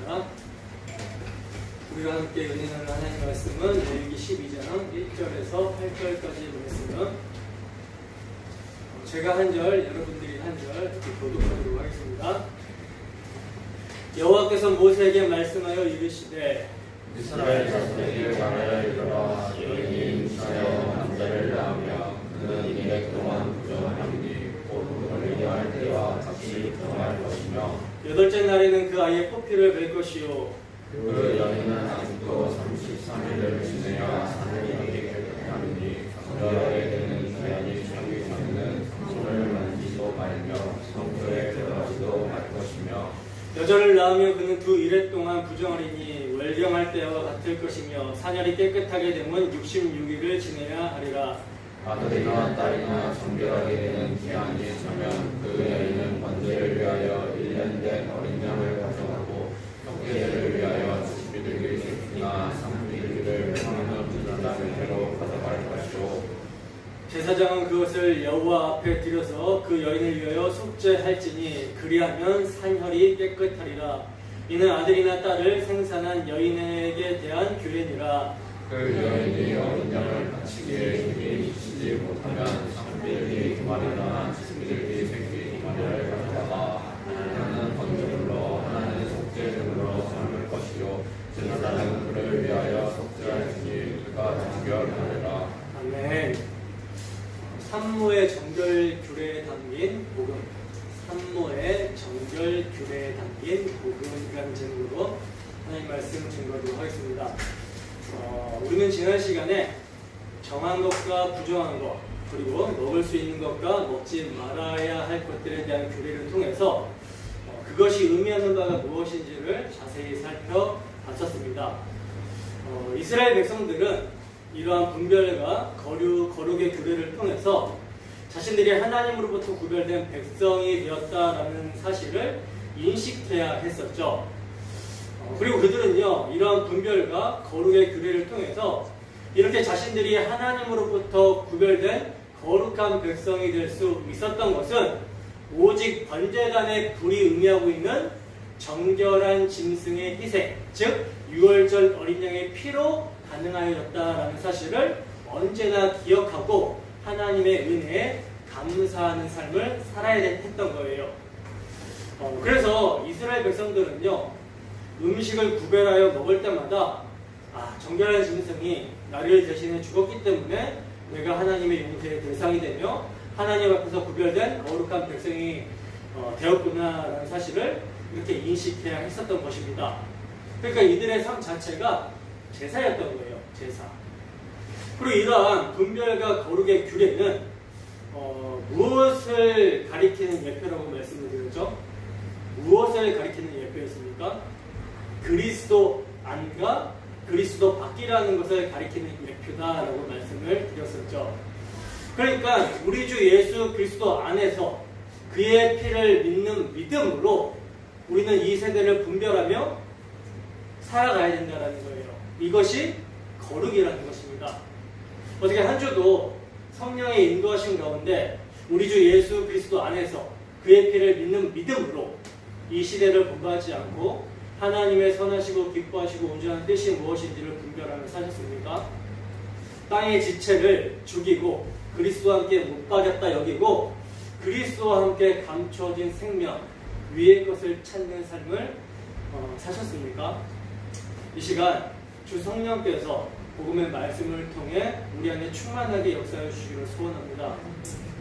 하겠습니다. 우리가 함께 은혜하는 하나님 말씀은 레위기 12장 1절에서 8절까지의 말씀은 제가 한 절, 여러분들이 한 절 교독하도록 하겠습니다. 여호와께서 모세에게 말씀하여 이르시되 이스라엘 자손에게 말하여 이르라. 여인이 임신하여 남자를 낳으며 그는 200 동안 부정하리니 곧 어리게 할 때와 같이 부정할 것이며 8째 날에는 그 아이의 포피를 맬 것이요 그 여인은 아직도 33일을 지내야 사내에게 깨끗하리니 성결하게 되는 자연이 자기 전에는 성소를 만지지도 말며 성소에 들어가지도 말 것이며 여자를 낳으며 그는 두 이레 동안 부정하리니 월경할 때와 같을 것이며 사녀리 깨끗하게 되면 66일을 지내야 하리라. 아들이나 딸이나 정결하게 되는 기한이 차면 그 여인은 번제를 위하여 1년 된 어린 양을 가져가고 형제를 위하여 90일을 지키나 30일을 행하는 부정한 회로 가져갈 것이요 제사장은 그것을 여호와 앞에 들여서 그 여인을 위하여 속죄할지니 그리하면 산혈이 깨끗하리라. 이는 아들이나 딸을 생산한 여인에게 대한 규례니라. 그 여인이 어린 양을 바치기에 힘이 미치지 못하면 30일이 두마리나 70일이 새끼 두마리를 가져다가 하나는 번제물로 하나는 속죄제물로 삶을 것이요 제사장은 그를 위하여 속죄할지니 그가 정결하리라. 아멘. 산모의 정결 규례에 담긴 복음, 산모의 정결 규례에 담긴 복음이라는 제목으로 하나님 말씀 증거하도록 하겠습니다. 우리는 지난 시간에 정한 것과 부정한 것, 그리고 먹을 수 있는 것과 먹지 말아야 할 것들에 대한 규례를 통해서 그것이 의미하는 바가 무엇인지를 자세히 살펴봤었습니다. 이스라엘 백성들은 이러한 분별과 거룩의 규례를 통해서 자신들이 하나님으로부터 구별된 백성이 되었다라는 사실을 인식해야 했었죠. 그리고 그들은요, 이러한 분별과 거룩의 규례를 통해서 이렇게 자신들이 하나님으로부터 구별된 거룩한 백성이 될 수 있었던 것은 오직 번제단의 불이 의미하고 있는 정결한 짐승의 희생, 즉 유월절 어린 양의 피로 가능하였다라는 사실을 언제나 기억하고 하나님의 은혜에 감사하는 삶을 살아야 했던 거예요. 그래서 이스라엘 백성들은요, 음식을 구별하여 먹을 때마다 정결한 짐승이 나를 대신해 죽었기 때문에 내가 하나님의 용서의 대상이 되며 하나님 앞에서 구별된 거룩한 백성이 되었구나라는 사실을 이렇게 인식해야 했었던 것입니다. 그러니까 이들의 삶 자체가 제사였던 거예요. 제사. 그리고 이러한 분별과 거룩의 규례는 무엇을 가리키는 예표라고 말씀을 드렸죠? 무엇을 가리키는 예표였습니까? 그리스도 안과 그리스도 밖이라는 것을 가리키는 예표다라고 말씀을 드렸었죠. 그러니까 우리 주 예수 그리스도 안에서 그의 피를 믿는 믿음으로 우리는 이 세대를 분별하며 살아가야 된다는 거예요. 이것이 거룩이라는 것입니다. 어떻게 한 주도 성령의 인도하신 가운데 우리 주 예수 그리스도 안에서 그의 피를 믿는 믿음으로 이 시대를 분별하지 않고 하나님의 선하시고 기뻐하시고 온전한 뜻이 무엇인지를 분별하며 사셨습니까? 땅의 지체를 죽이고 그리스도와 함께 못 박였다 여기고 그리스도와 함께 감춰진 생명 위의 것을 찾는 삶을 사셨습니까? 이 시간 주 성령께서 복음의 말씀을 통해 우리 안에 충만하게 역사해 주시기를 소원합니다.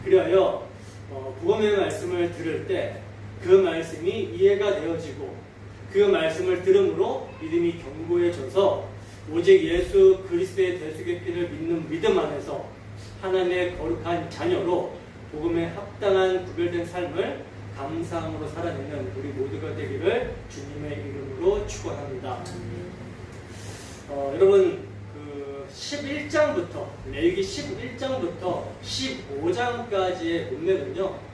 그리하여 복음의 말씀을 들을 때 그 말씀이 이해가 되어지고 그 말씀을 들음으로 믿음이 견고해져서 오직 예수 그리스도의 대속의 피를 믿는 믿음 안에서 하나님의 거룩한 자녀로 복음에 합당한 구별된 삶을 감사함으로 살아내는 우리 모두가 되기를 주님의 이름으로 축원합니다. 여러분 11장부터 레위기 11장부터 15장까지의 문맥은요,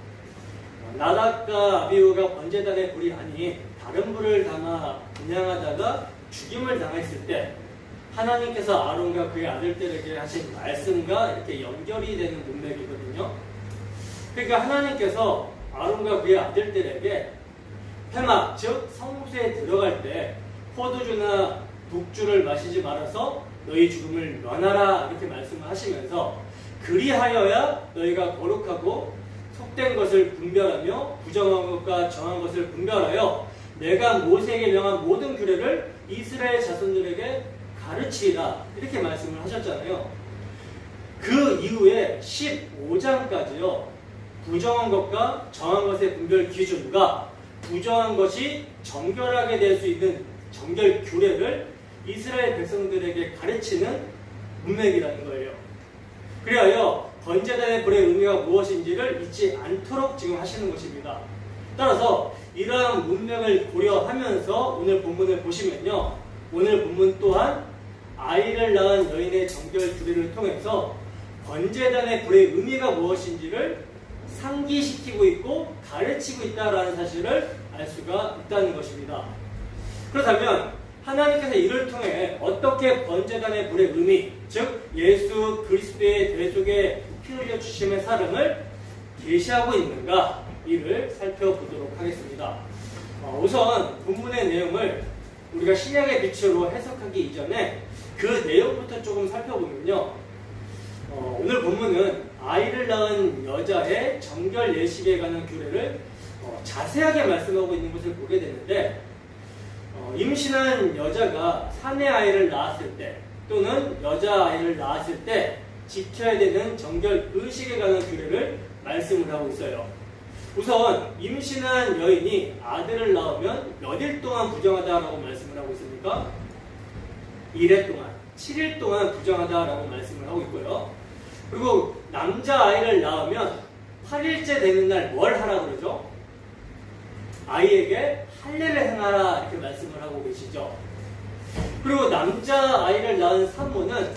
나답과 아비후가 번제단의 불이 아닌 다른 불을 담아 분향하다가 죽임을 당했을 때 하나님께서 아론과 그의 아들들에게 하신 말씀과 이렇게 연결이 되는 문맥이거든요. 그러니까 하나님께서 아론과 그의 아들들에게 회막, 즉 성소에 들어갈 때 포도주나 독주를 마시지 말아서 너희 죽음을 면하라 이렇게 말씀을 하시면서 그리하여야 너희가 거룩하고 속된 것을 분별하며 부정한 것과 정한 것을 분별하여 내가 모세에게 명한 모든 규례를 이스라엘 자손들에게 가르치리라 이렇게 말씀을 하셨잖아요. 그 이후에 15장까지요. 부정한 것과 정한 것의 분별 기준과 부정한 것이 정결하게 될 수 있는 정결 규례를 이스라엘 백성들에게 가르치는 문맥이라는 거예요. 그리하여 번제단의 불의 의미가 무엇인지를 잊지 않도록 지금 하시는 것입니다. 따라서 이러한 문맥을 고려하면서 오늘 본문을 보시면요. 오늘 본문 또한 아이를 낳은 여인의 정결 규례를 통해서 번제단의 불의 의미가 무엇인지를 상기시키고 있고 가르치고 있다는 사실을 알 수가 있다는 것입니다. 그렇다면 하나님께서 이를 통해 어떻게 번제단의 불의 의미, 즉 예수 그리스도의 대속의 피 흘려 주심의 사랑을 계시하고 있는가 이를 살펴보도록 하겠습니다. 우선 본문의 내용을 우리가 신약의 빛으로 해석하기 이전에 그 내용부터 조금 살펴보면요. 오늘 본문은 아이를 낳은 여자의 정결 예식에 관한 규례를 자세하게 말씀하고 있는 것을 보게 되는데 임신한 여자가 사내 아이를 낳았을 때 또는 여자 아이를 낳았을 때 지켜야 되는 정결 의식에 관한 규례를 말씀을 하고 있어요. 우선 임신한 여인이 아들을 낳으면 몇 일 동안 부정하다라고 말씀을 하고 있습니까? 1회 동안, 7일 동안 부정하다라고 말씀을 하고 있고요. 그리고 남자 아이를 낳으면 8일째 되는 날 뭘 하라 그러죠? 아이에게 할례를 행하라 이렇게 말씀을 하고 계시죠. 그리고 남자 아이를 낳은 산모는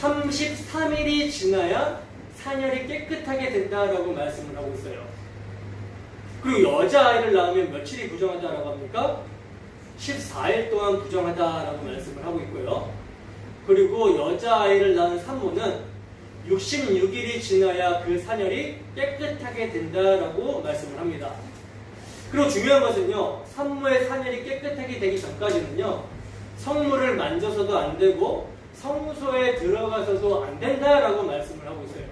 33일이 지나야 사녀리 깨끗하게 된다라고 말씀을 하고 있어요. 그리고 여자 아이를 낳으면 며칠이 부정하다라고 합니까? 14일 동안 부정하다라고 말씀을 하고 있고요. 그리고 여자 아이를 낳은 산모는 66일이 지나야 그 사녀리 깨끗하게 된다라고 말씀을 합니다. 그리고 중요한 것은요, 산모의 사녀리 깨끗하게 되기 전까지는요, 성물을 만져서도 안 되고 성소에 들어가서도 안 된다라고 말씀을 하고 있어요.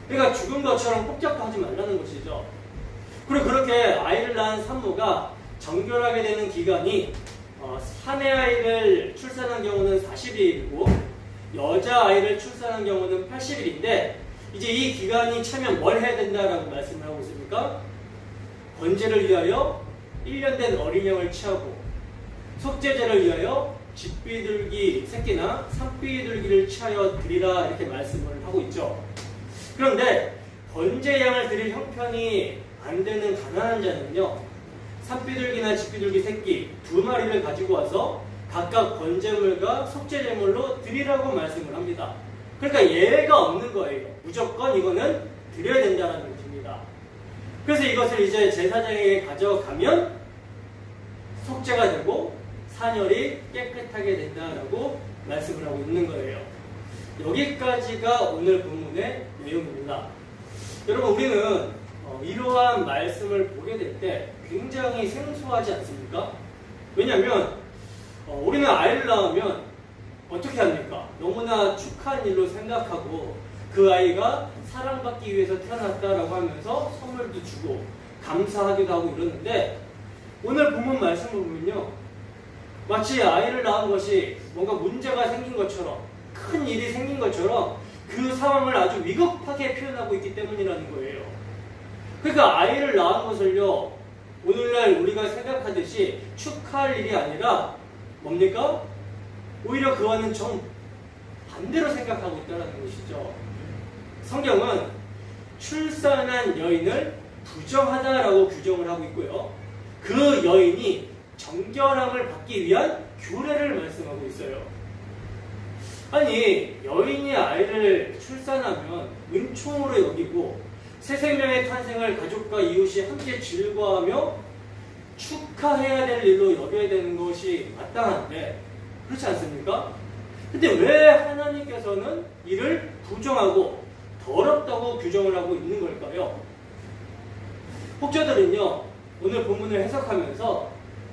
그러니까 죽은 것처럼 폭작하지 말라는 것이죠. 그리고 그렇게 아이를 낳은 산모가 정결하게 되는 기간이 사내 아이를 출산한 경우는 40일이고 여자 아이를 출산한 경우는 80일인데 이제 이 기간이 차면 뭘 해야 된다라고 말씀을 하고 있습니까? 번제를 위하여 1년 된 어린 양을 취하고 속죄제를 위하여 집비둘기 새끼나 산비둘기를 취하여 드리라 이렇게 말씀을 하고 있죠. 그런데 번제 양을 드릴 형편이 안 되는 가난한 자는요, 산비둘기나 집비둘기 새끼 2마리를 가지고 와서 각각 번제물과 속죄제물로 드리라고 말씀을 합니다. 그러니까 예외가 없는 거예요. 무조건 이거는 드려야 된다는 것입니다. 그래서 이것을 이제 제사장에게 가져가면 속죄가 되고 사녀리 깨끗하게 된다라고 말씀을 하고 있는 거예요. 여기까지가 오늘 본문의 내용입니다. 여러분, 우리는 이러한 말씀을 보게 될 때 굉장히 생소하지 않습니까? 왜냐하면 우리는 아이를 낳으면 어떻게 합니까? 너무나 축하한 일로 생각하고 그 아이가 사랑받기 위해서 태어났다라고 하면서 선물도 주고 감사하기도 하고 이러는데 오늘 본문 말씀을 보면요, 마치 아이를 낳은 것이 뭔가 문제가 생긴 것처럼 큰 일이 생긴 것처럼 그 상황을 아주 위급하게 표현하고 있기 때문이라는 거예요. 그러니까 아이를 낳은 것을요, 오늘날 우리가 생각하듯이 축하할 일이 아니라 뭡니까? 오히려 그와는 정 반대로 생각하고 있다는 것이죠. 성경은 출산한 여인을 부정하다라고 규정을 하고 있고요. 그 여인이 정결함을 받기 위한 규례를 말씀하고 있어요. 아니, 여인이 아이를 출산하면 은총으로 여기고 새 생명의 탄생을 가족과 이웃이 함께 즐거워하며 축하해야 될 일로 여겨야 되는 것이 마땅한데 그렇지 않습니까? 근데 왜 하나님께서는 이를 부정하고 더럽다고 규정을 하고 있는 걸까요? 혹자들은요, 오늘 본문을 해석하면서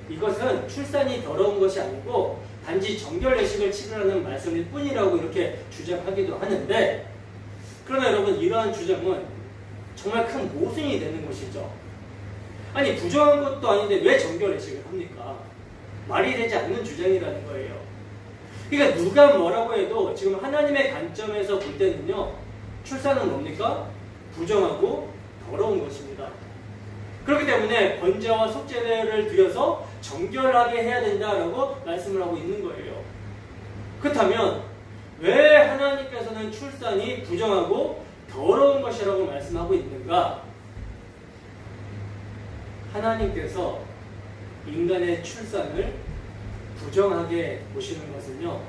이것은 출산이 더러운 것이 아니고 단지 정결례식을 치르라는 말씀일 뿐이라고 이렇게 주장하기도 하는데, 그러나 여러분, 이러한 주장은 정말 큰 모순이 되는 것이죠. 아니, 부정한 것도 아닌데 왜 정결례식을 합니까? 말이 되지 않는 주장이라는 거예요. 그러니까 누가 뭐라고 해도 지금 하나님의 관점에서 볼 때는요, 출산은 뭡니까? 부정하고 더러운 것입니다. 그렇기 때문에 번제와 속죄를 드려서 정결하게 해야 된다라고 말씀을 하고 있는 거예요. 그렇다면 왜 하나님께서는 출산이 부정하고 더러운 것이라고 말씀하고 있는가? 하나님께서 인간의 출산을 부정하게 보시는 것은요,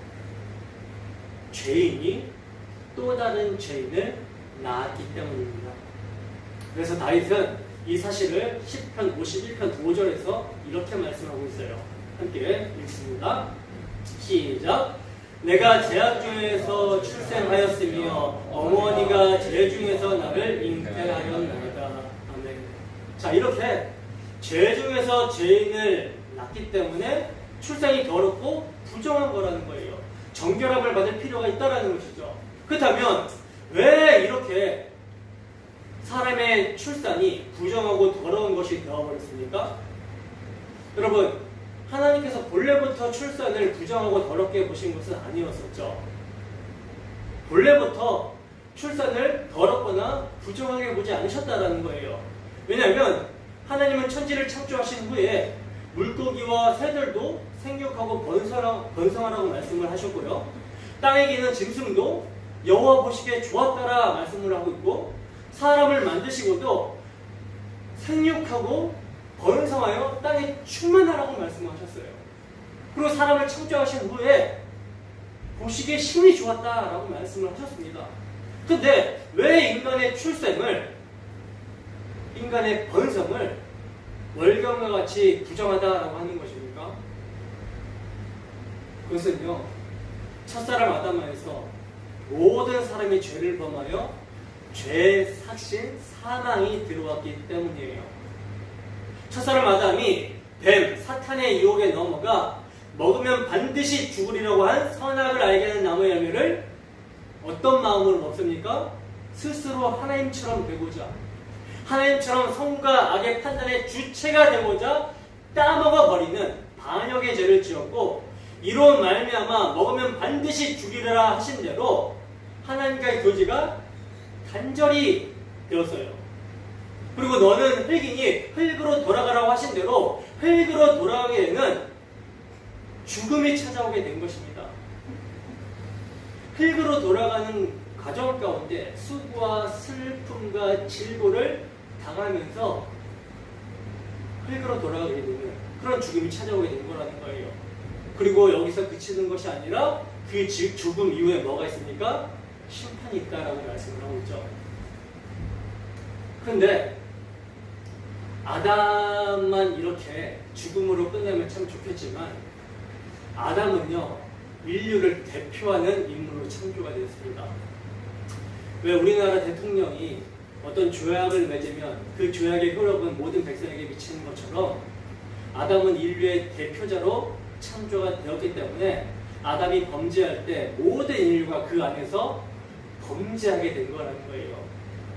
죄인이 또 다른 죄인을 낳았기 때문입니다. 그래서 다윗은 이 사실을 10편 51편 5절에서 이렇게 말씀하고 있어요. 함께 읽습니다. 시작. 내가 제약 중에서 출생하였으며 어머니가 죄 중에서 나를 잉태하였나이다. 아멘. 자, 이렇게 죄 중에서 죄인을 낳기 때문에 출산이 더럽고 부정한 거라는 거예요. 정결함을 받을 필요가 있다라는 것이죠. 그렇다면 왜 이렇게 사람의 출산이 부정하고 더러운 것이 되어버렸습니까? 여러분, 하나님께서 본래부터 출산을 부정하고 더럽게 보신 것은 아니었었죠. 본래부터 출산을 더럽거나 부정하게 보지 않으셨다라는 거예요. 왜냐하면 하나님은 천지를 창조하신 후에 물고기와 새들도 생육하고 번성하라고 말씀을 하셨고요. 땅에 기는 짐승도 여호와 보시기에 좋았다라 말씀을 하고 있고, 사람을 만드시고도 생육하고 번성하여 땅에 충만하라고 말씀하셨어요. 그리고 사람을 창조하신 후에 보시기에 심히 좋았다라고 말씀을 하셨습니다. 근데 왜 인간의 출생을, 인간의 번성을 월경과 같이 부정하다라고 하는 것입니까? 그것은요, 첫사람 아담에서 모든 사람이 죄를 범하여 죄의 삭신, 사망이 들어왔기 때문이에요. 첫사람 아담이 뱀, 사탄의 유혹에 넘어가 먹으면 반드시 죽으리라고 한 선악을 알게 하는 나무의 열매를 어떤 마음으로 먹습니까? 스스로 하나님처럼 되고자, 하나님처럼 선과 악의 판단의 주체가 되고자 따먹어 버리는 반역의 죄를 지었고, 이로 말미암아 먹으면 반드시 죽이리라 하신 대로 하나님과의 교제가 단절이 되었어요. 그리고 너는 흙이니 흙으로 돌아가라고 하신 대로 흙으로 돌아가게 되는 죽음이 찾아오게 된 것입니다. 흙으로 돌아가는 과정 가운데 수고와 슬픔과 질고를 당하면서 흙으로 돌아가게 되는 그런 죽음이 찾아오게 된 거라는 거예요. 그리고 여기서 그치는 것이 아니라 그 죽음 이후에 뭐가 있습니까? 심판이 있다라고 말씀을 하고 있죠. 그런데 아담만 이렇게 죽음으로 끝나면 참 좋겠지만, 아담은요, 인류를 대표하는 인물로 창조가 되었습니다. 왜 우리나라 대통령이 어떤 조약을 맺으면 그 조약의 효력은 모든 백성에게 미치는 것처럼, 아담은 인류의 대표자로 창조가 되었기 때문에 아담이 범죄할 때 모든 인류가 그 안에서 범죄하게 된 거라는 거예요.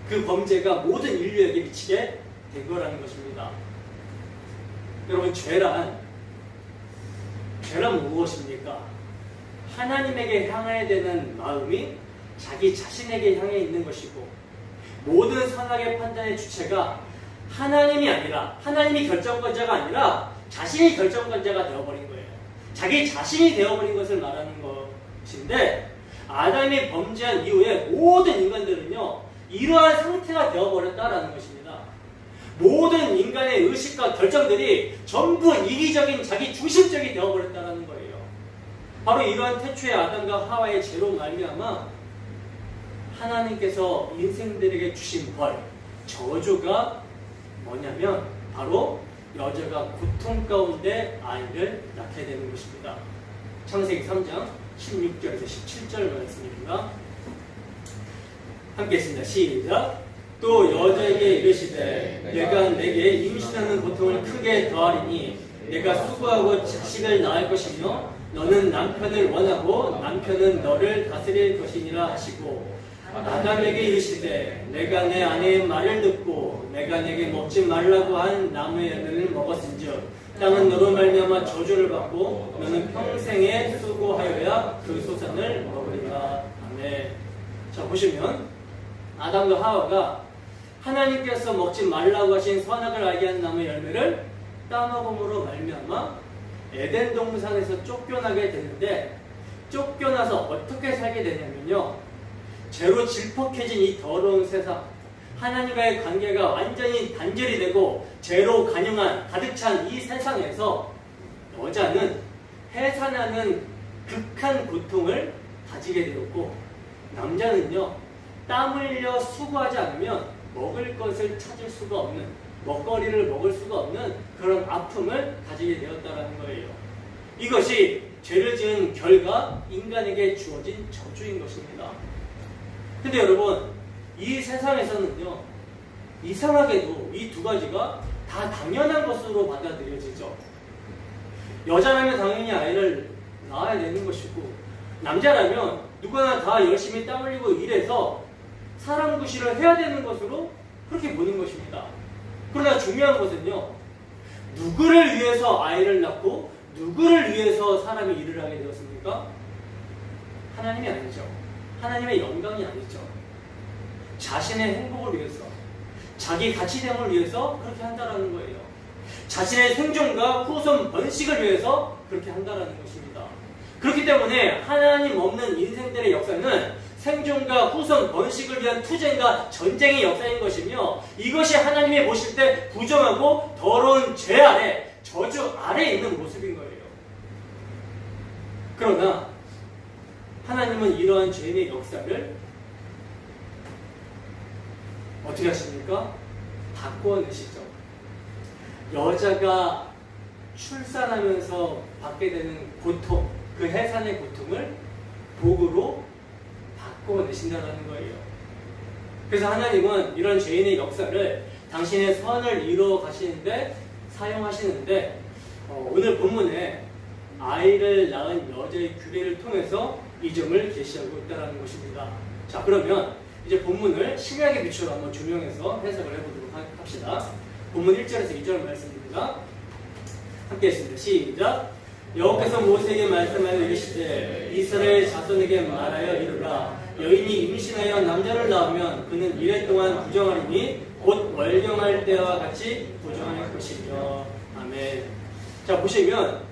그 범죄가 모든 인류에게 미치게 된 거라는 것입니다. 여러분, 죄란 무엇입니까? 하나님에게 향해야 되는 마음이 자기 자신에게 향해 있는 것이고, 모든 선악의 판단의 주체가 하나님이 아니라, 하나님이 결정권자가 아니라 자신이 결정권자가 되어버린 거예요. 자기 자신이 되어버린 것을 말하는 것인데, 아담이 범죄한 이후에 모든 인간들은요, 이러한 상태가 되어버렸다라는 것입니다. 모든 인간의 의식과 결정들이 전부 이기적인 자기 중심적이 되어버렸다라는 거예요. 바로 이러한 태초의 아담과 하와의 죄로 말미암아 하나님께서 인생들에게 주신 벌, 저주가 뭐냐면 바로 여자가 고통 가운데 아이를 낳게 되는 것입니다. 창세기 3장 16절에서 17절 말씀입니다. 함께 했습니다. 시작. 또 여자에게 이르시되 내가 내게 임신하는 고통을 크게 더하리니 내가 수고하고 자식을 낳을 것이며 너는 남편을 원하고 남편은 너를 다스릴 것이니라 하시고 아담에게 이르시되 내가 내 아내의 말을 듣고 내가 내게 먹지 말라고 한 나무의 열매를 먹었은즉 땅은 너로 말미암아 저주를 받고 너는 평생에 수고하여야 그 소산을 먹으리라. 아멘. 자, 보시면 아담과 하와가 하나님께서 먹지 말라고 하신 선악을 알게 한 나무의 열매를 따먹음으로 말미암아 에덴 동산에서 쫓겨나게 되는데, 쫓겨나서 어떻게 살게 되냐면요, 죄로 질퍽해진 이 더러운 세상, 하나님과의 관계가 완전히 단절이 되고 죄로 간영한 가득 찬 이 세상에서 여자는 해산하는 극한 고통을 가지게 되었고, 남자는요 땀 흘려 수고하지 않으면 먹을 것을 찾을 수가 없는, 먹거리를 먹을 수가 없는 그런 아픔을 가지게 되었다는 거예요. 이것이 죄를 지은 결과 인간에게 주어진 저주인 것입니다. 근데 여러분, 이 세상에서는요, 이상하게도 이 두 가지가 다 당연한 것으로 받아들여지죠. 여자라면 당연히 아이를 낳아야 되는 것이고, 남자라면 누구나 다 열심히 땀 흘리고 일해서 사람 구실을 해야 되는 것으로 그렇게 보는 것입니다. 그러나 중요한 것은요, 누구를 위해서 아이를 낳고 누구를 위해서 사람이 일을 하게 되었습니까? 하나님이 아니죠. 하나님의 영광이 아니죠. 자신의 행복을 위해서, 자기 가치됨을 위해서 그렇게 한다라는 거예요. 자신의 생존과 후손 번식을 위해서 그렇게 한다라는 것입니다. 그렇기 때문에 하나님 없는 인생들의 역사는 생존과 후손 번식을 위한 투쟁과 전쟁의 역사인 것이며, 이것이 하나님이 보실 때 부정하고 더러운 죄 아래, 저주 아래에 있는 모습인 거예요. 그러나 하나님은 이러한 죄인의 역사를 어떻게 하십니까? 바꿔내시죠. 여자가 출산하면서 받게 되는 고통, 그 해산의 고통을 복으로 바꿔내신다는 거예요. 그래서 하나님은 이런 죄인의 역사를 당신의 선을 이루어 가시는데 사용하시는데, 오늘 본문에 아이를 낳은 여자의 규례를 통해서 이 점을 계시하고 있다는 것입니다. 자, 그러면 이제 본문을 신약의 빛으로 한번 조명해서 해석을 해보도록 합시다. 본문 1절에서 2절 말씀입니다. 함께 했습니다. 시작. 여호와께서 모세에게 말씀하여 이르시되 이스라엘 자손에게 말하여 이르라. 여인이 임신하여 남자를 낳으면 그는 이래 동안 부정하리니 곧 월경할 때와 같이 부정할 것이며. 아멘. 자, 보시면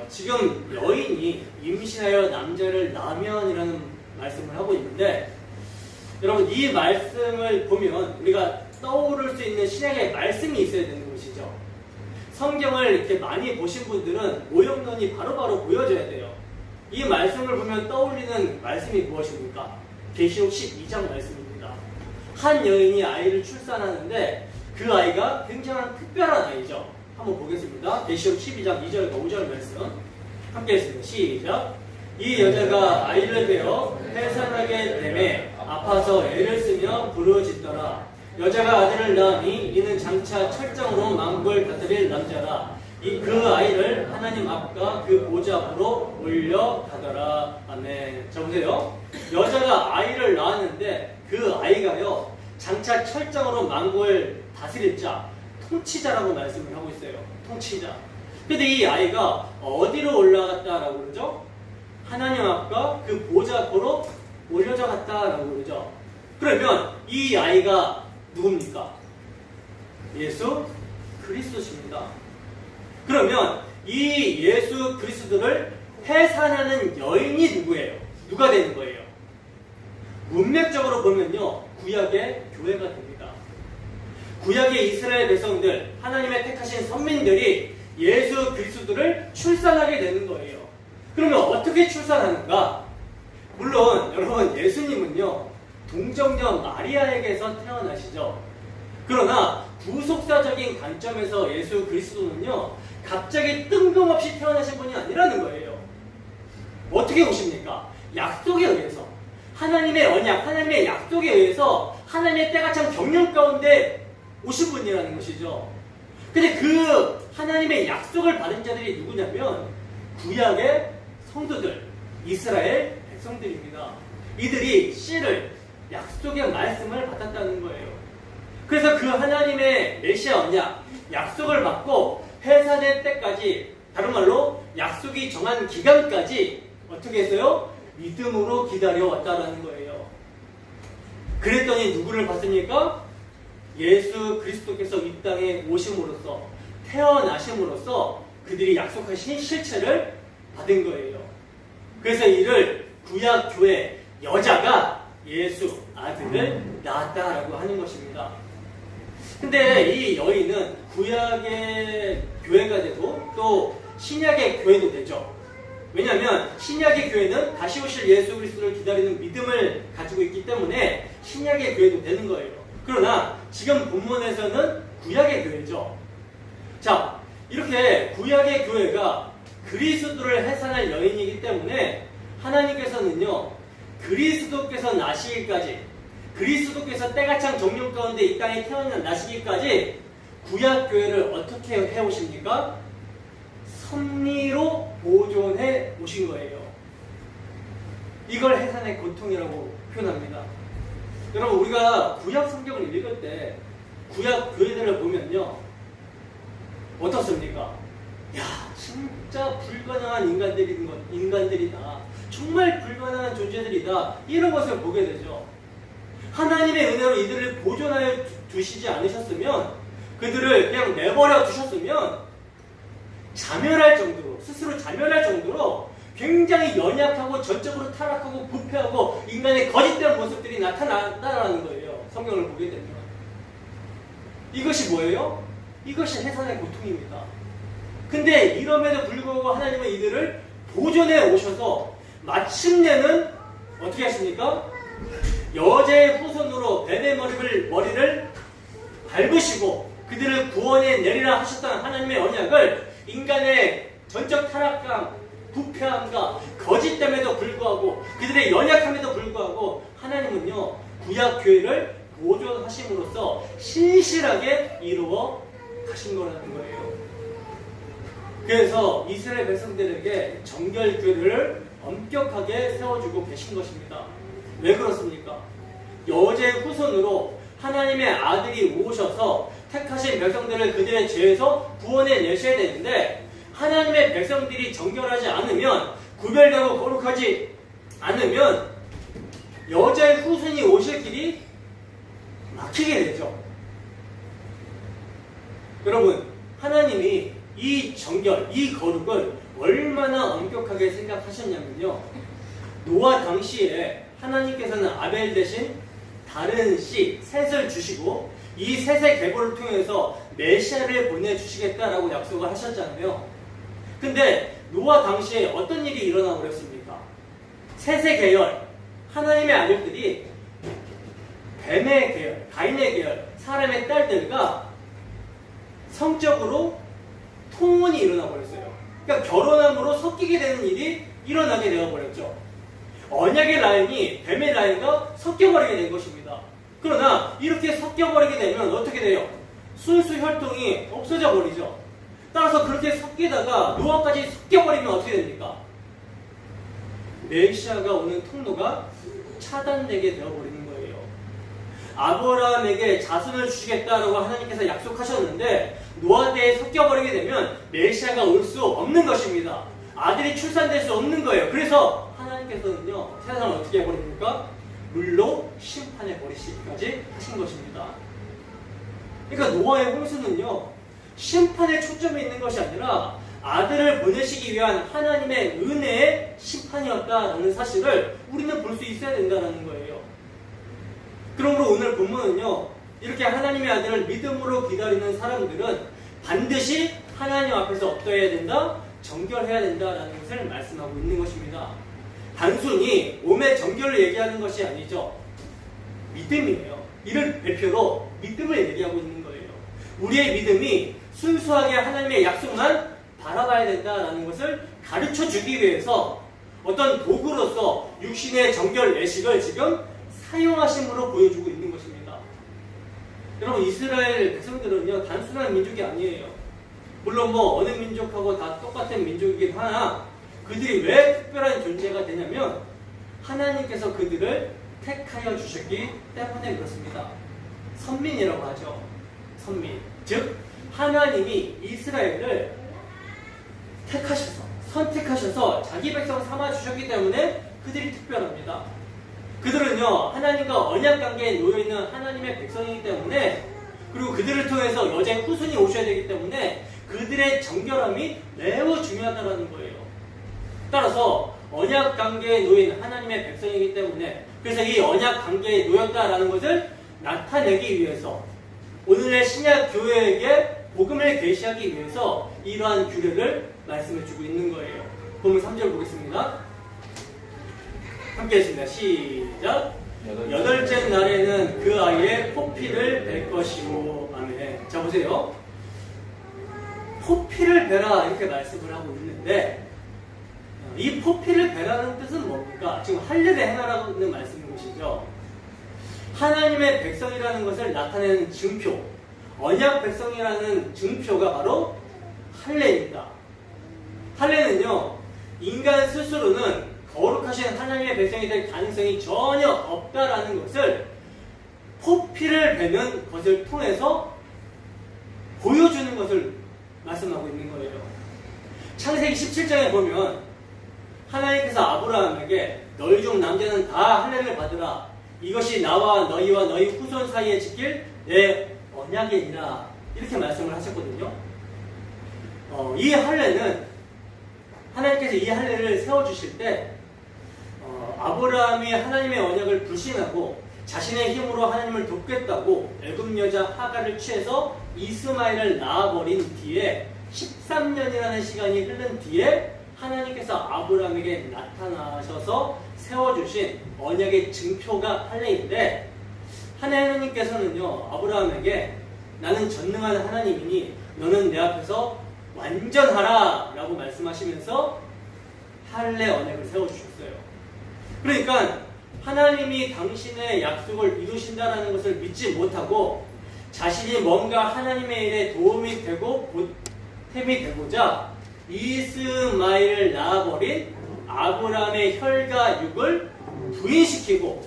지금 여인이 임신하여 남자를 낳으면이라는 말씀을 하고 있는데, 여러분 이 말씀을 보면 우리가 떠오를 수 있는 신약의 말씀이 있어야 되는 것이죠. 성경을 이렇게 많이 보신 분들은 오역론이 바로바로 보여져야 돼요. 이 말씀을 보면 떠올리는 말씀이 무엇입니까? 계시록 12장 말씀입니다. 한 여인이 아이를 출산하는데 그 아이가 굉장한 특별한 아이죠. 한번 보겠습니다. 계시록 12장 2절과 5절 말씀 함께 했습니다. 시작. 이 여자가 아이를 베어 해산하게 되매 아파서 애를 쓰며 부르짖더라. 여자가 아들을 낳으니 이는 장차 철장으로 만국을 다스릴 남자라. 그 아이를 하나님 앞과 그 보좌 앞으로 올려가더라. 아멘. 자, 보세요. 여자가 아이를 낳았는데 그 아이가요, 장차 철장으로 만국을 다스릴 자, 통치자라고 말씀을 하고 있어요. 통치자. 근데 이 아이가 어디로 올라갔다라고 그러죠? 하나님 앞과 그 보좌 앞으로 올려져 갔다라고 그러죠. 그러면 이 아이가 누굽니까? 예수 그리스도십니다. 그러면 이 예수 그리스도를 해산하는 여인이 누구예요? 누가 되는 거예요? 문맥적으로 보면요, 구약의 교회가 됩니다. 구약의 이스라엘 백성들, 하나님의 택하신 선민들이 예수 그리스도를 출산하게 되는 거예요. 그러면 어떻게 출산하는가? 물론 여러분, 예수님은요 동정녀 마리아에게서 태어나시죠. 그러나 구속사적인 관점에서 예수 그리스도는요 갑자기 뜬금없이 태어나신 분이 아니라는 거예요. 어떻게 오십니까? 약속에 의해서, 하나님의 언약, 하나님의 약속에 의해서 하나님의 때가 참 경륜 가운데 오신 분이라는 것이죠. 근데 그 하나님의 약속을 받은 자들이 누구냐면 구약의 성도들, 이스라엘 백성들입니다. 이들이 씨를, 약속의 말씀을 받았다는 거예요. 그래서 그 하나님의 메시아 언약, 약속을 받고 해산의 때까지, 다른 말로 약속이 정한 기간까지 어떻게 했어요? 믿음으로 기다려왔다라는 거예요. 그랬더니 누구를 봤습니까? 예수 그리스도께서 이 땅에 오심으로써, 태어나심으로써 그들이 약속하신 실체를 받은 거예요. 그래서 이를 구약교회 여자가 예수 아들을 낳았다라고 하는 것입니다. 근데 이 여인은 구약의 교회가 되고 또 신약의 교회도 되죠. 왜냐하면 신약의 교회는 다시 오실 예수 그리스도를 기다리는 믿음을 가지고 있기 때문에 신약의 교회도 되는 거예요. 그러나 지금 본문에서는 구약의 교회죠. 자, 이렇게 구약의 교회가 그리스도를 해산할 여인이기 때문에 하나님께서는요, 그리스도께서 나시기까지, 그리스도께서 때가 찬 정령 가운데 이 땅에 태어나시기까지 구약교회를 어떻게 해오십니까? 섭리로 보존해 오신 거예요. 이걸 해산의 고통이라고 표현합니다. 여러분, 우리가 구약 성경을 읽을 때 구약 교회들을 보면요, 어떻습니까? 야, 진짜 불가능한 인간들이다. 정말 불가능한 존재들이다. 이런 것을 보게 되죠. 하나님의 은혜로 이들을 보존하여 두시지 않으셨으면, 그들을 그냥 내버려 두셨으면 자멸할 정도로, 스스로 자멸할 정도로 굉장히 연약하고 전적으로 타락하고 부패하고 인간의 거짓된 모습들이 나타난다는 거예요. 성경을 보게 되면. 이것이 뭐예요? 이것이 해산의 고통입니다. 근데 이럼에도 불구하고 하나님은 이들을 보존해 오셔서 마침내는 어떻게 하십니까? 여자의 후손으로 뱀의 머리를 밟으시고 그들을 구원해 내리라 하셨던 하나님의 언약을 인간의 전적 타락감, 부패함과 거짓됨에도 불구하고 그들의 연약함에도 불구하고 하나님은요, 구약교회를 보존하심으로써 신실하게 이루어 가신 거라는 거예요. 그래서 이스라엘 백성들에게 정결교회를 엄격하게 세워주고 계신 것입니다. 왜 그렇습니까? 여자의 후손으로 하나님의 아들이 오셔서 택하신 백성들을 그들의 죄에서 구원해 내셔야 되는데, 하나님의 백성들이 정결하지 않으면, 구별되고 거룩하지 않으면 여자의 후손이 오실 길이 막히게 되죠. 여러분, 하나님이 이 정결, 이 거룩을 얼마나 엄격하게 생각하셨냐면요, 노아 당시에 하나님께서는 아벨 대신 다른 씨, 셋을 주시고 이 셋의 계보를 통해서 메시아를 보내주시겠다라고 약속을 하셨잖아요. 근데 노아 당시에 어떤 일이 일어나 버렸습니까? 셋의 계열, 하나님의 아들들이 뱀의 계열, 가인의 계열, 사람의 딸들과 성적으로 통혼이 일어나 버렸어요. 그러니까 결혼함으로 섞이게 되는 일이 일어나게 되어 버렸죠. 언약의 라인이 뱀의 라인과 섞여버리게 된 것입니다. 그러나 이렇게 섞여버리게 되면 어떻게 돼요? 순수 혈통이 없어져 버리죠. 따라서 그렇게 섞이다가 노아까지 섞여버리면 어떻게 됩니까? 메시아가 오는 통로가 차단되게 되어버리는 거예요. 아브라함에게 자손을 주시겠다라고 하나님께서 약속하셨는데 노아 때에 섞여버리게 되면 메시아가 올 수 없는 것입니다. 아들이 출산될 수 없는 거예요. 그래서 하나님께서는요, 세상을 어떻게 해버립니까? 물로 심판해 버리시기까지 하신 것입니다. 그러니까 노아의 홍수는요, 심판에 초점이 있는 것이 아니라 아들을 보내시기 위한 하나님의 은혜의 심판이었다라는 사실을 우리는 볼 수 있어야 된다는 거예요. 그러므로 오늘 본문은요, 이렇게 하나님의 아들을 믿음으로 기다리는 사람들은 반드시 하나님 앞에서 어떠해야 된다? 정결해야 된다라는 것을 말씀하고 있는 것입니다. 단순히 몸의 정결을 얘기하는 것이 아니죠. 믿음이에요. 이를 대표로 믿음을 얘기하고 있는 거예요. 우리의 믿음이 순수하게 하나님의 약속만 바라봐야 된다는 것을 가르쳐 주기 위해서 어떤 도구로서 육신의 정결 예식을 지금 사용하심으로 보여주고 있는 것입니다. 여러분, 이스라엘 백성들은요, 단순한 민족이 아니에요. 물론 뭐 어느 민족하고 다 똑같은 민족이긴 하나 그들이 왜 특별한 존재가 되냐면 하나님께서 그들을 택하여 주셨기 때문에 그렇습니다. 선민이라고 하죠. 선민. 즉 하나님이 이스라엘을 택하셔서 선택하셔서 자기 백성 삼아 주셨기 때문에 그들이 특별합니다. 그들은요 하나님과 언약 관계에 놓여 있는 하나님의 백성이기 때문에 그리고 그들을 통해서 여자의 후손이 오셔야 되기 때문에 그들의 정결함이 매우 중요하다는 거예요. 따라서 언약 관계에 놓인 하나님의 백성이기 때문에 그래서 이 언약 관계에 놓였다라는 것을 나타내기 위해서 오늘의 신약 교회에게 복음을 계시하기 위해서 이러한 규례를 말씀해주고 있는 거예요. 본문 3절 보겠습니다. 함께 했습니다. 시작. 여덟째 날에는 그 아이의 포피를 벨 것이고 아멘. 자 보세요. 포피를 베라 이렇게 말씀을 하고 있는데 이 포피를 베라는 뜻은 뭡니까? 지금 할례를 행하라는 말씀인 것이죠. 하나님의 백성이라는 것을 나타내는 증표, 언약 백성이라는 증표가 바로 할례입니다. 할례는요 인간 스스로는 거룩하신 하나님의 백성이 될 가능성이 전혀 없다라는 것을 포피를 베는 것을 통해서 보여주는 것을 말씀하고 있는 거예요. 창세기 17장에 보면 하나님께서 아브라함에게 너희 중 남자는 다 할례를 받으라. 이것이 나와 너희와 너희 후손 사이에 지킬 내 언약이니라. 이렇게 말씀을 하셨거든요. 이 할례는 하나님께서 이 할례를 세워주실 때 아브라함이 하나님의 언약을 불신하고 자신의 힘으로 하나님을 돕겠다고 애굽 여자 하갈을 취해서 이스마엘을 낳아버린 뒤에 13년이라는 시간이 흐른 뒤에 하나님께서 아브라함에게 나타나셔서 세워주신 언약의 증표가 할례인데 하나님께서는요 아브라함에게 나는 전능한 하나님이니 너는 내 앞에서 완전하라 라고 말씀하시면서 할례 언약을 세워주셨어요. 그러니까 하나님이 당신의 약속을 이루신다는 것을 믿지 못하고 자신이 뭔가 하나님의 일에 도움이 되고 보탬이 되고자 이스마엘을 낳아버린 아브라함의 혈과 육을 부인시키고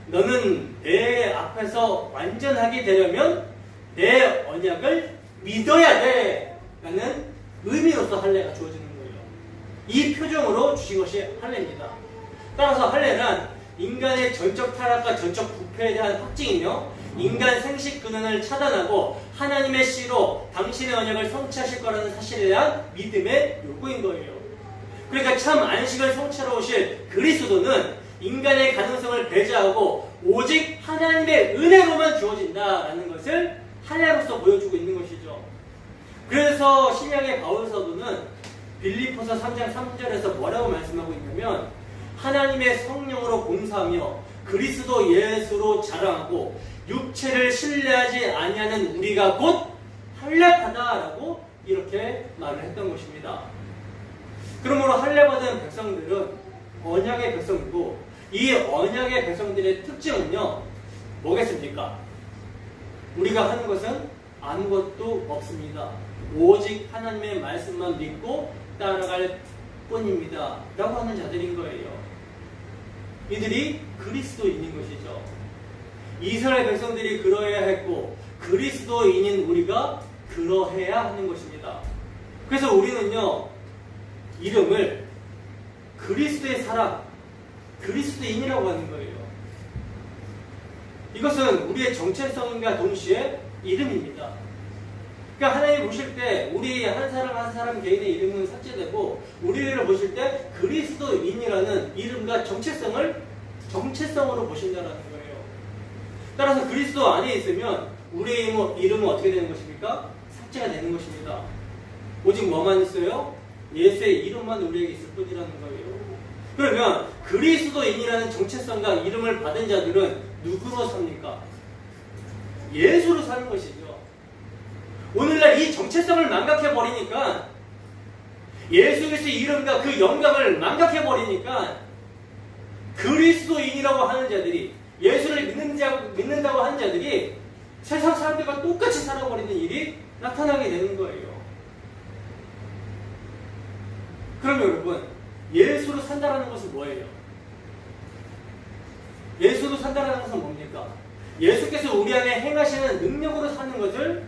너는 내 앞에서 완전하게 되려면 내 언약을 믿어야 돼 라는 의미로서 할례가 주어지는 거예요. 이 표정으로 주신 것이 할례입니다. 따라서 할례는 인간의 전적 타락과 전적 부패에 대한 확증이며 인간 생식 근원을 차단하고 하나님의 씨로 당신의 언약을 성취하실 거라는 사실에 대한 믿음의 요구인 거예요. 그러니까 참 안식을 성취하러 오실 그리스도는 인간의 가능성을 배제하고 오직 하나님의 은혜로만 주어진다라는 것을 할례로서 보여주고 있는 것이죠. 그래서 신약의 바울 사도는 빌립보서 3장 3절에서 뭐라고 말씀하고 있냐면 하나님의 성령으로 봉사하며 그리스도 예수로 자랑하고 육체를 신뢰하지 아니하는 우리가 곧 할례하다라고 이렇게 말을 했던 것입니다. 그러므로 할례받은 백성들은 언약의 백성이고 이 언약의 백성들의 특징은요 뭐겠습니까? 우리가 하는 것은 아무것도 없습니다. 오직 하나님의 말씀만 믿고 따라갈 뿐입니다 라고 하는 자들인 거예요. 이들이 그리스도인인 것이죠. 이스라엘 백성들이 그러해야 했고 그리스도인인 우리가 그러해야 하는 것입니다. 그래서 우리는요 이름을 그리스도의 사람, 그리스도인이라고 하는 거예요. 이것은 우리의 정체성과 동시에 이름입니다. 그러니까 하나님 보실 때 우리 한 사람 한 사람 개인의 이름은 삭제되고 우리를 보실 때 그리스도인이라는 이름과 정체성으로 보신다는 거예요. 따라서 그리스도 안에 있으면 우리의 이름은 어떻게 되는 것입니까? 삭제가 되는 것입니다. 오직 뭐만 있어요? 예수의 이름만 우리에게 있을 뿐이라는 거예요. 그러면 그리스도인이라는 정체성과 이름을 받은 자들은 누구로 삽니까? 예수로 사는 것이죠. 오늘날 이 정체성을 망각해버리니까 예수 그리스도의 이름과 그 영광을 망각해버리니까 그리스도인이라고 하는 자들이 예수를 믿는다고 하는 자들이 세상 사람들과 똑같이 살아버리는 일이 나타나게 되는 거예요. 그럼 여러분, 예수로 산다라는 것은 뭐예요? 예수로 산다라는 것은 뭡니까? 예수께서 우리 안에 행하시는 능력으로 사는 것을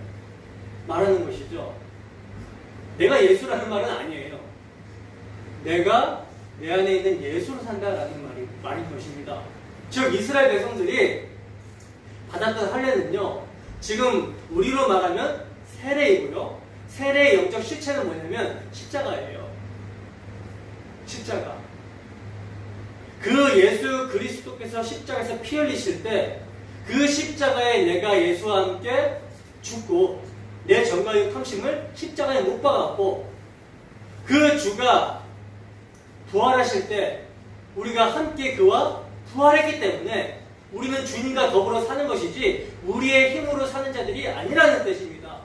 말하는 것이죠. 내가 예수라는 말은 아니에요. 내가 내 안에 있는 예수로 산다라는 말인 것입니다. 즉 이스라엘 백성들이 받았던 할례는요, 지금 우리로 말하면 세례이고요. 세례의 영적 실체는 뭐냐면 십자가예요. 십자가. 그 예수 그리스도께서 십자가에서 피 흘리실 때 그 십자가에 내가 예수와 함께 죽고 내 정가의 탐심을 십자가에 못 박았고, 그 주가 부활하실 때 우리가 함께 그와 부활했기 때문에 우리는 주님과 더불어 사는 것이지 우리의 힘으로 사는 자들이 아니라는 뜻입니다.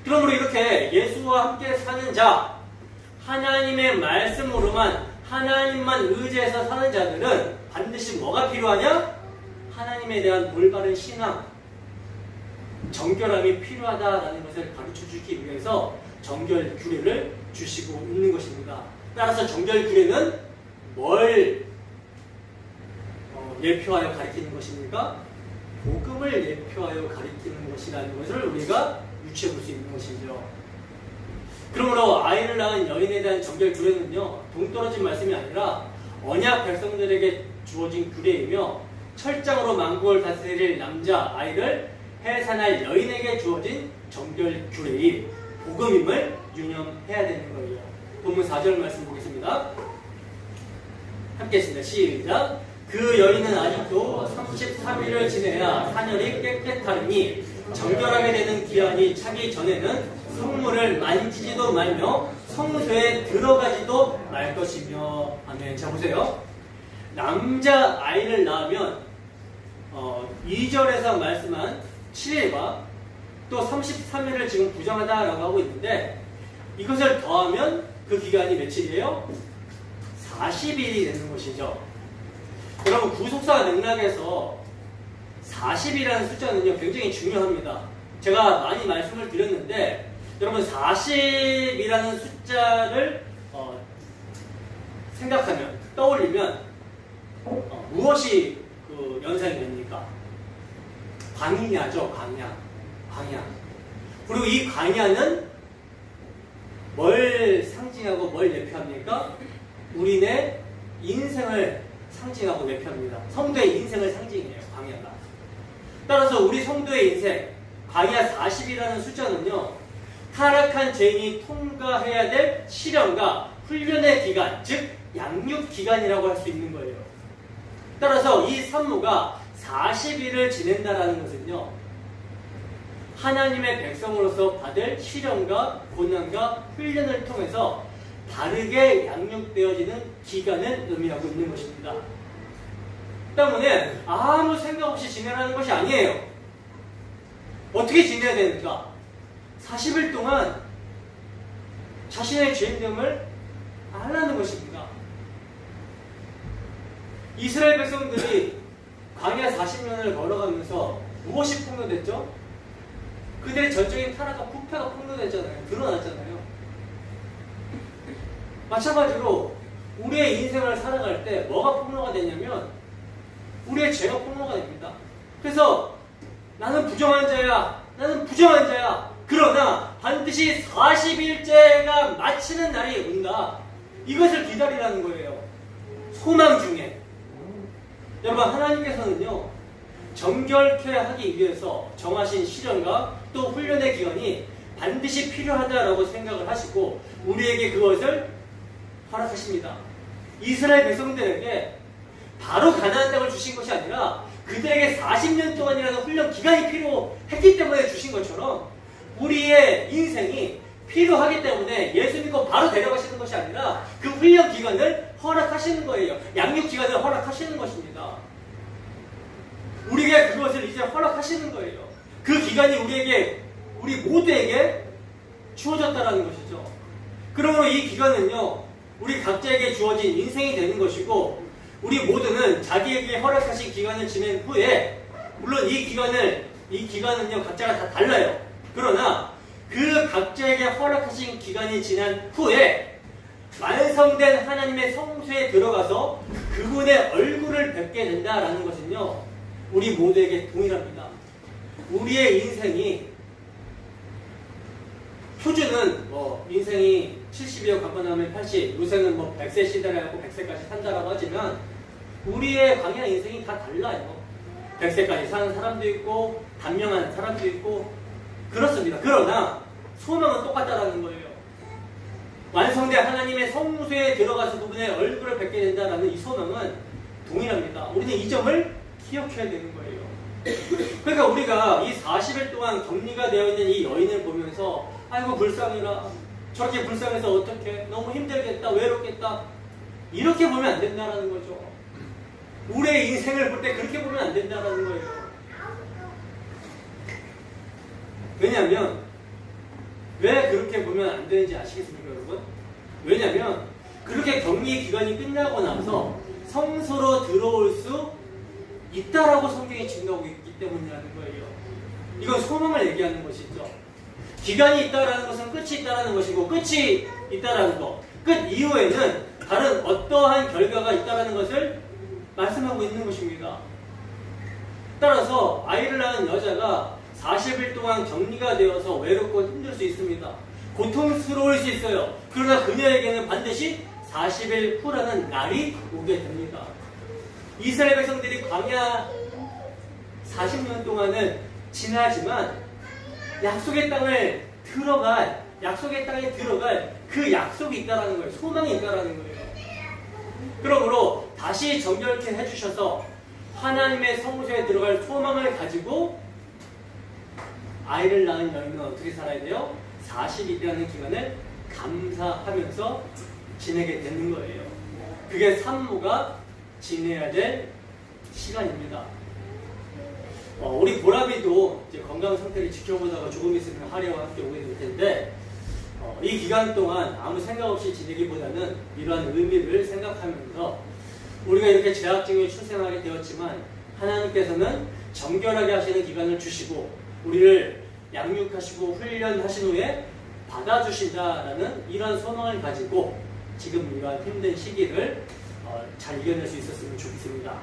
그러므로 이렇게 예수와 함께 사는 자, 하나님의 말씀으로만, 하나님만 의지해서 사는 자들은 반드시 뭐가 필요하냐? 하나님에 대한 올바른 신앙, 정결함이 필요하다라는 것을 가르쳐주기 위해서 정결 규례를 주시고 있는 것입니다. 따라서 정결 규례는 뭘 예표하여 가리키는 것입니까? 복음을 예표하여 가리키는 것이라는 것을 우리가 유추해 볼 수 있는 것이죠. 그러므로 아이를 낳은 여인에 대한 정결 규례는요, 동떨어진 말씀이 아니라 언약 백성들에게 주어진 규례이며, 철장으로 만국을 다스릴 남자 아이를 해산할 여인에게 주어진 정결 규례인 복음임을 유념해야 되는 거예요. 본문 4절 말씀 보겠습니다. 함께 했습니다. 시작. 그 여인은 아직도 33일을 지내야 사년이 깨끗하리니 정결하게 되는 기한이 차기 전에는 성물을 만지지도 말며 성소에 들어가지도 말 것이며. 아멘. 자 보세요. 남자 아이를 낳으면 2절에서 말씀한 7일과 또 33일을 지금 부정하다라고 하고 있는데, 이것을 더하면 그 기간이 며칠이에요? 40일이 되는 것이죠. 여러분, 구속사 맥락에서 40이라는 숫자는요, 굉장히 중요합니다. 제가 많이 말씀을 드렸는데, 여러분 40이라는 숫자를 생각하면, 떠올리면 무엇이 그 연상이 됩니까? 광야죠. 광야. 그리고 이 광야는 뭘 상징하고 뭘 예표합니까? 우리네 인생을 상징하고 예표합니다. 성도의 인생을 상징해요, 광야가. 따라서 우리 성도의 인생, 광야 40이라는 숫자는요, 타락한 죄인이 통과해야 될 시련과 훈련의 기간, 즉 양육 기간이라고 할 수 있는 거예요. 따라서 이 산모가 40일을 지낸다라는 것은요, 하나님의 백성으로서 받을 시련과 고난과 훈련을 통해서 바르게 양육되어지는 기간을 의미하고 있는 것입니다. 때문에 아무 생각 없이 지내라는 것이 아니에요. 어떻게 지내야 되는가? 40일 동안 자신의 죄인됨을 알라는 것입니다. 이스라엘 백성들이 광야 40년을 걸어가면서 무엇이 폭로됐죠? 그들의 전적인 타락과 부패가 폭로됐잖아요. 드러났잖아요. 마찬가지로 우리의 인생을 살아갈 때 뭐가 폭로가 되냐면 우리의 죄가 폭로가 됩니다. 그래서 나는 부정한 자야. 나는 부정한 자야. 그러나 반드시 40일째가 마치는 날이 온다. 이것을 기다리라는 거예요. 소망 중에. 여러분, 하나님께서는요, 정결케 하기 위해서 정하신 시련과 또 훈련의 기간이 반드시 필요하다라고 생각을 하시고 우리에게 그것을 허락하십니다. 이스라엘 백성들에게 바로 가나안 땅을 주신 것이 아니라 그들에게 40년 동안이라는 훈련 기간이 필요했기 때문에 주신 것처럼 우리의 인생이 필요하기 때문에 예수 믿고 바로 데려가시는 것이 아니라 그 훈련 기간을 허락하시는 거예요. 양육 기간을 허락하시는 것입니다. 우리에게 그것을 이제 허락하시는 거예요. 그 기간이 우리 모두에게 주어졌다라는 것이죠. 그러므로 이 기간은요, 우리 각자에게 주어진 인생이 되는 것이고, 우리 모두는 자기에게 허락하신 기간을 지낸 후에, 물론 이 기간은요, 각자가 다 달라요. 그러나 그 각자에게 허락하신 기간이 지난 후에 완성된 하나님의 성소에 들어가서 그분의 얼굴을 뵙게 된다라는 것은요, 우리 모두에게 동일합니다. 우리의 인생이, 표준은 인생이 70이요 강건하면 80, 요새는 100세 시대라고 100세까지 산다라고 하지만 우리의 광야 인생이 다 달라요. 100세까지 사는 사람도 있고 단명한 사람도 있고 그렇습니다. 그러나 소망은 똑같다라는 거예요. 완성된 하나님의 성소에 들어가서 그분의 얼굴을 뵙게 된다라는 이 소망은 동일합니다. 우리는 이 점을 기억해야 되는 거예요. 그러니까 우리가 이 40일 동안 격리가 되어 있는 이 여인을 보면서 아이고 불쌍해라, 저렇게 불쌍해서 어떡해, 너무 힘들겠다, 외롭겠다, 이렇게 보면 안 된다라는 거죠. 우리의 인생을 볼 때 그렇게 보면 안 된다라는 거예요. 왜냐하면 왜 그렇게 보면 안 되는지 아시겠습니까, 여러분? 왜냐하면 그렇게 격리 기간이 끝나고 나서 성소로 들어올 수 있다라고 성경이 증거하고 있기 때문이라는 거예요. 이건 소망을 얘기하는 것이죠. 기간이 있다라는 것은 끝이 있다라는 것이고, 끝이 있다라는 것, 끝 이후에는 다른 어떠한 결과가 있다라는 것을 말씀하고 있는 것입니다. 따라서 아이를 낳은 여자가 40일 동안 격리가 되어서 외롭고 힘들 수 있습니다. 고통스러울 수 있어요. 그러나 그녀에게는 반드시 40일 후라는 날이 오게 됩니다. 이스라엘 백성들이 광야 40년 동안은 지나지만 약속의 땅에 들어갈 그 약속이 있다라는 거예요. 소망이 있다라는 거예요. 그러므로 다시 정결케 해주셔서 하나님의 성소에 들어갈 소망을 가지고 아이를 낳은 여인은 어떻게 살아야 돼요? 40일이라는 기간을 감사하면서 지내게 되는 거예요. 그게 산모가 지내야 될 시간입니다. 우리 보라비도 이제 건강 상태를 지켜보다가 조금 있으면 하리와 함께 오게 될 텐데, 이 기간 동안 아무 생각 없이 지내기보다는 이러한 의미를 생각하면서 우리가 이렇게 제약증에 출생하게 되었지만 하나님께서는 정결하게 하시는 기간을 주시고 우리를 양육하시고 훈련하신 후에 받아주신다라는 이러한 소망을 가지고 지금 이러한 힘든 시기를 잘 이겨낼 수 있었으면 좋겠습니다.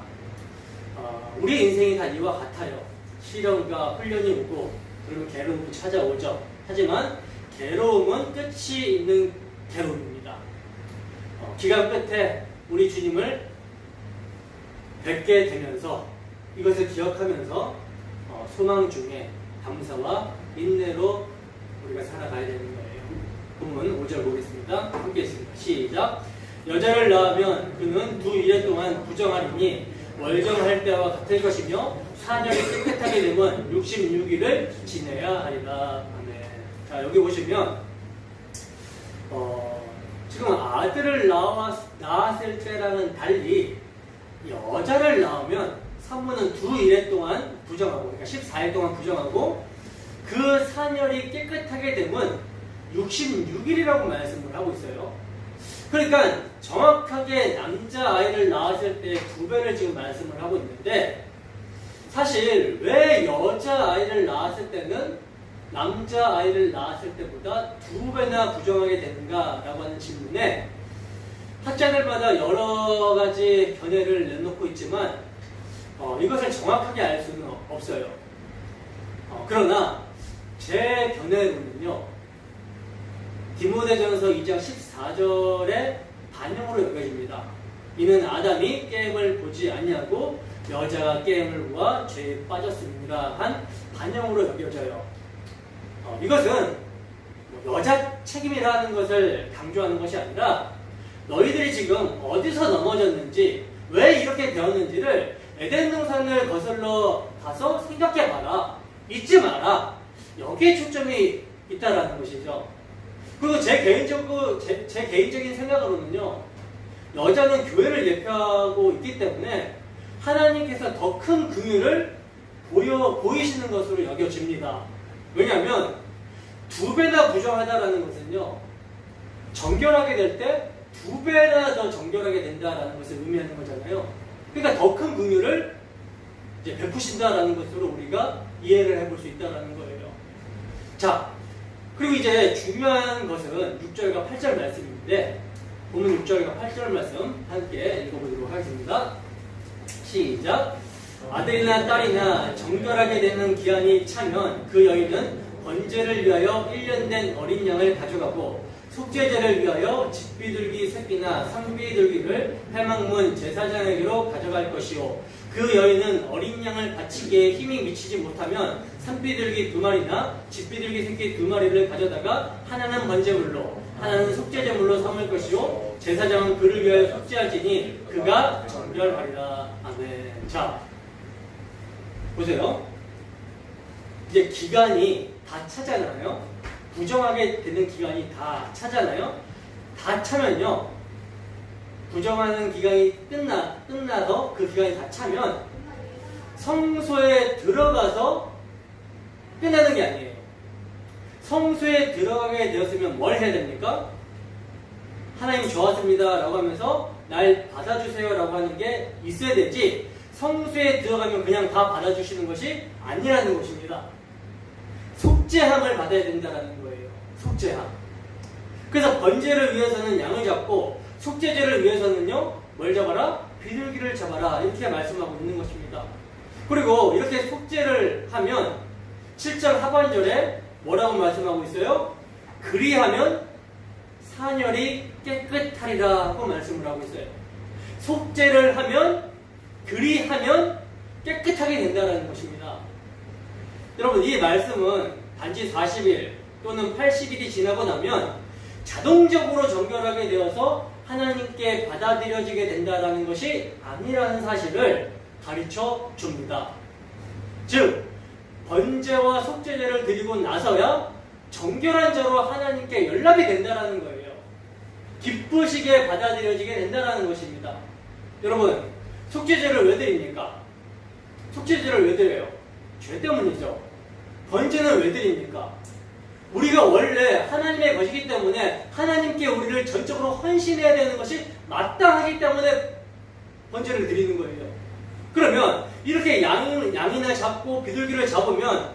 우리 인생이 다 이와 같아요. 시련과 훈련이 오고 그러면 괴로움이 찾아오죠. 하지만 괴로움은 끝이 있는 괴로움입니다. 기간 끝에 우리 주님을 뵙게 되면서 이것을 기억하면서 소망 중에 감사와 인내로 우리가 살아가야 되는 거예요. 본문 5절 보겠습니다. 함께 있습니다. 시작. 여자를 낳으면 그는 두 일에 동안 부정하리니 월정할 때와 같을 것이며 사년이 깨끗하게 되면 66일을 지내야 하리라. 아멘. 자, 여기 보시면 지금 아들을 낳았을 때랑은 달리 여자를 낳으면 산모는 두 일에 동안 부정하고, 그러니까 14일 동안 부정하고 그 사년이 깨끗하게 되면 66일이라고 말씀을 하고 있어요. 그러니까 정확하게 남자아이를 낳았을 때 2배를 지금 말씀을 하고 있는데, 사실 왜 여자아이를 낳았을 때는 남자아이를 낳았을 때보다 2배나 부정하게 되는가라고 하는 질문에 학자들마다 여러 가지 견해를 내놓고 있지만 이것을 정확하게 알 수는 없어요. 그러나 제 견해로는요, 디모데전서 2장 14절의 반영으로 여겨집니다. 이는 아담이 깨임을 보지 아니하고 여자가 깨임을 보아 죄에 빠졌습니다 한 반영으로 여겨져요. 이것은 여자 책임이라는 것을 강조하는 것이 아니라 너희들이 지금 어디서 넘어졌는지, 왜 이렇게 되었는지를 에덴 동산을 거슬러 가서 생각해봐라. 잊지 마라. 여기에 초점이 있다라는 것이죠. 그리고 제 개인적인 생각으로는요, 여자는 교회를 예표하고 있기 때문에 하나님께서 더 큰 긍휼을 보이시는 것으로 여겨집니다. 왜냐하면 2배나 부정하다라는 것은요, 정결하게 될 때 2배나 더 정결하게 된다라는 것을 의미하는 거잖아요. 그러니까 더 큰 긍휼을 이제 베푸신다라는 것으로 우리가 이해를 해볼 수 있다라는 거예요. 자, 그리고 이제 중요한 것은 6절과 8절 말씀인데, 본문 6절과 8절 말씀 함께 읽어보도록 하겠습니다. 시작. 아들이나 딸이나 정결하게 되는 기한이 차면 그 여인은 번제를 위하여 1년 된 어린 양을 가져가고 속죄제를 위하여 집비둘기 새끼나 상비둘기를 회막문 제사장에게로 가져갈 것이요 그 여인은 어린 양을 바치기에 힘이 미치지 못하면 산비둘기 2마리나 집비둘기 새끼 2마리를 가져다가 하나는 번제물로 하나는 속죄제물로 삼을 것이요 제사장은 그를 위하여 속죄할지니 그가 정결하리라. 아멘. 자, 보세요. 이제 기간이 다 차잖아요. 부정하게 되는 기간이 다 차잖아요. 다 차면요, 부정하는 기간이 끝나서 그 기간이 다 차면 성소에 들어가서 끝나는 게 아니에요. 성소에 들어가게 되었으면 뭘 해야 됩니까? 하나님 좋았습니다 라고 하면서 날 받아주세요 라고 하는 게 있어야 되지, 성소에 들어가면 그냥 다 받아주시는 것이 아니라는 것입니다. 속죄함을 받아야 된다는 거예요. 속죄함. 그래서 번제를 위해서는 양을 잡고 속죄제를 위해서는요, 뭘 잡아라? 비둘기를 잡아라. 이렇게 말씀하고 있는 것입니다. 그리고 이렇게 속죄를 하면 7절 하반절에 뭐라고 말씀하고 있어요? 그리하면 사녀리 깨끗하리라 하고 말씀을 하고 있어요. 속죄를 하면, 그리하면 깨끗하게 된다는 것입니다. 여러분, 이 말씀은 단지 40일 또는 80일이 지나고 나면 자동적으로 정결하게 되어서 하나님께 받아들여지게 된다는 것이 아니라는 사실을 가르쳐 줍니다. 즉, 번제와 속죄제를 드리고 나서야 정결한 자로 하나님께 연락이 된다는 거예요. 기쁘시게 받아들여지게 된다는 것입니다. 여러분, 속죄제를 왜 드립니까? 속죄제를 왜 드려요? 죄 때문이죠. 번제는 왜 드립니까? 우리가 원래 하나님의 것이기 때문에 하나님께 우리를 전적으로 헌신해야 되는 것이 마땅하기 때문에 번제를 드리는 거예요. 그러면 이렇게 양이나 잡고 비둘기를 잡으면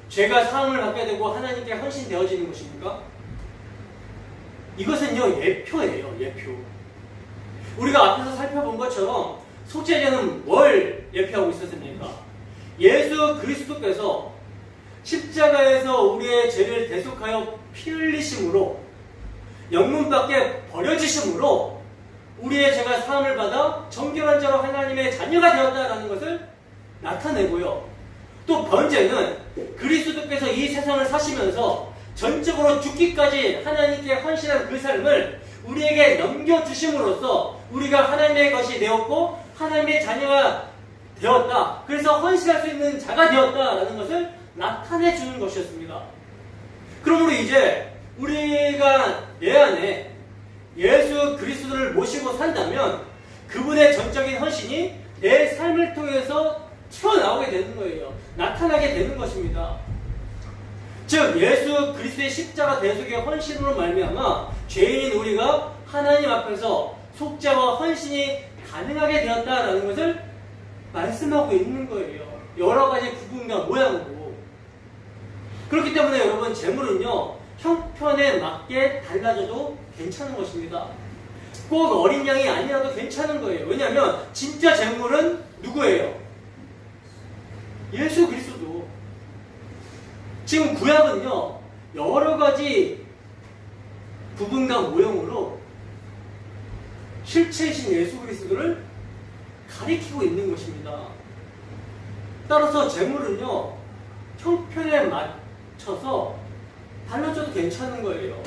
죄가 사함을 받게 되고 하나님께 헌신되어지는 것입니까? 이것은요, 예표예요. 예표. 우리가 앞에서 살펴본 것처럼 속죄제는 뭘 예표하고 있었습니까? 예수 그리스도께서 십자가에서 우리의 죄를 대속하여 피 흘리심으로, 영문 밖에 버려지심으로 우리의 죄가 사함을 받아 정결한 자로 하나님의 자녀가 되었다라는 것을 나타내고요. 또 번제는 그리스도께서 이 세상을 사시면서 전적으로 죽기까지 하나님께 헌신한 그 삶을 우리에게 넘겨주심으로써 우리가 하나님의 것이 되었고 하나님의 자녀가 되었다. 그래서 헌신할 수 있는 자가 되었다라는 것을 나타내 주는 것이었습니다. 그러므로 이제 우리가 내 안에 예수 그리스도를 모시고 산다면 그분의 전적인 헌신이 내 삶을 통해서 튀어나오게 되는 거예요. 나타나게 되는 것입니다. 즉, 예수 그리스도의 십자가 대속의 헌신으로 말미암아 죄인인 우리가 하나님 앞에서 속죄와 헌신이 가능하게 되었다라는 것을 말씀하고 있는 거예요. 여러 가지 부분과 모양으로. 그렇기 때문에 여러분, 제물은요, 형편에 맞게 달라져도 괜찮은 것입니다. 꼭 어린 양이 아니라도 괜찮은 거예요. 왜냐하면 진짜 제물은 누구예요? 예수 그리스도. 지금 구약은요, 여러 가지 부분과 모형으로 실체이신 예수 그리스도를 가리키고 있는 것입니다. 따라서 제물은요, 형편에 맞춰서 달라져도 괜찮은 거예요.